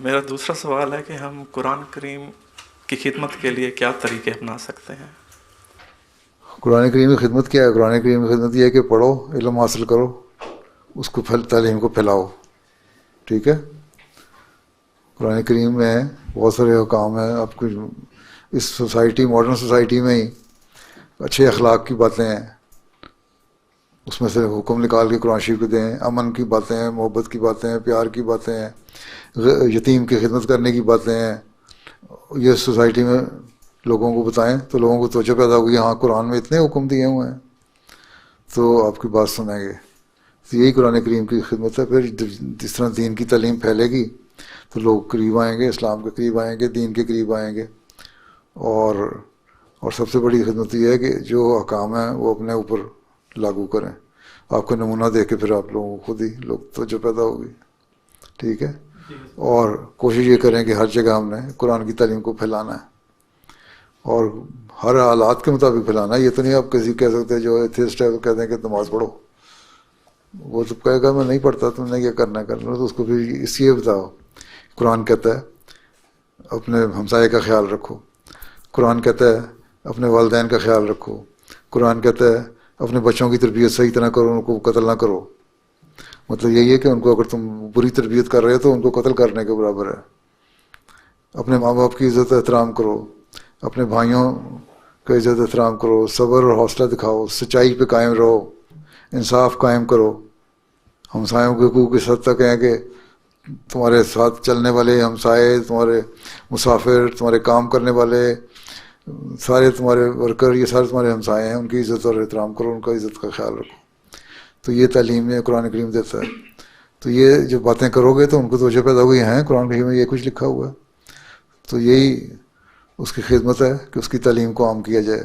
میرا دوسرا سوال ہے کہ ہم قرآن کریم کی خدمت کے لیے کیا طریقے اپنا سکتے ہیں؟ قرآن کریم کی خدمت کیا ہے؟ قرآن کریم کی خدمت یہ ہے کہ پڑھو، علم حاصل کرو، اس کو تعلیم کو پھیلاؤ. ٹھیک ہے. قرآن کریم میں بہت سارے احکام ہیں. آپ کو اس سوسائٹی، ماڈرن سوسائٹی میں ہی اچھے اخلاق کی باتیں ہیں، اس میں سے حکم نکال کے قرآن شریف کو دیں. امن کی باتیں ہیں، محبت کی باتیں ہیں، پیار کی باتیں ہیں، یتیم کی خدمت کرنے کی باتیں ہیں. یہ سوسائٹی میں لوگوں کو بتائیں تو لوگوں کو توجہ پیدا ہوگی، ہاں قرآن میں اتنے حکم دیے ہوئے ہیں، تو آپ کی بات سنیں گے. تو یہی قرآن کریم کی خدمت ہے. پھر جس طرح دین کی تعلیم پھیلے گی تو لوگ قریب آئیں گے، اسلام کے قریب آئیں گے، دین کے قریب آئیں گے. اور سب سے بڑی خدمت یہ ہے کہ جو احکام ہیں وہ اپنے اوپر لاگو کریں. آپ کو نمونہ دیکھ کے پھر آپ لوگوں کو خود ہی لوگ توجہ پیدا ہوگی. ٹھیک ہے. اور کوشش یہ کریں کہ ہر جگہ ہم نے قرآن کی تعلیم کو پھیلانا ہے، اور ہر حالات کے مطابق پھیلانا ہے. یہ تو نہیں آپ کسی کہہ سکتے جو ایتھیسٹ ہے وہ کہتے ہیں کہ نماز پڑھو، وہ تو کہے گا میں نہیں پڑھتا، تم نے کیا کرنا تو اس کو پھر اس لیے بتاؤ. قرآن کہتا ہے اپنے ہمسائے کا خیال رکھو. قرآن کہتا ہے اپنے والدین کا خیال رکھو. قرآن کہتا ہے اپنے بچوں کی تربیت صحیح طرح کرو، ان کو قتل نہ کرو. مطلب یہی ہے کہ ان کو اگر تم بری تربیت کر رہے ہو تو ان کو قتل کرنے کے برابر ہے. اپنے ماں باپ کی عزت احترام کرو، اپنے بھائیوں کا عزت احترام کرو، صبر اور حوصلہ دکھاؤ، سچائی پہ قائم رہو، انصاف قائم کرو. ہمسایوں کے حقوق اس حد تک ہیں کہ تمہارے ساتھ چلنے والے ہمسائے، تمہارے مسافر، تمہارے کام کرنے والے، سارے تمہارے ورکر، یہ سارے تمہارے ہمسائے ہیں، ان کی عزت اور احترام کرو، ان کا عزت کا خیال رکھو. تو یہ تعلیم ہے قرآن کریم دیتا ہے. تو یہ جو باتیں کرو گے تو ان کو توجہ پیدا ہوئی ہیں قرآن کریم میں یہ کچھ لکھا ہوا ہے. تو یہی اس کی خدمت ہے کہ اس کی تعلیم کو عام کیا جائے.